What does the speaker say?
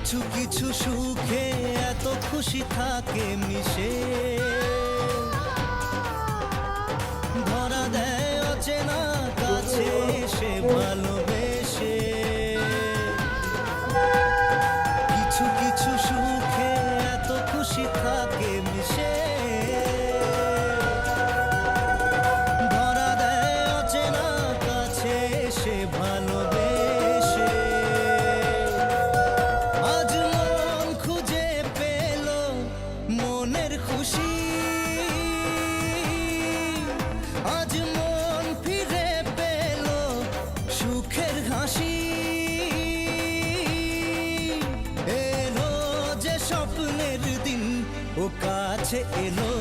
কিছু কিছু সুখে এত খুশি থাকে মিশে, ধরা দেয় অচেনা কাছে এসে ভালোবেসে। কিছু কিছু সুখে এত খুশি থাকে মিশে, ধরা দেয় অচেনা কাছে এসে ভালোবেসে। আজ মন খুঁজে পেল মনের খুশি, আজ মন ফিরে পেল সুখের হাসি। এলো যে স্বপ্নের দিন ও কাছে এলো,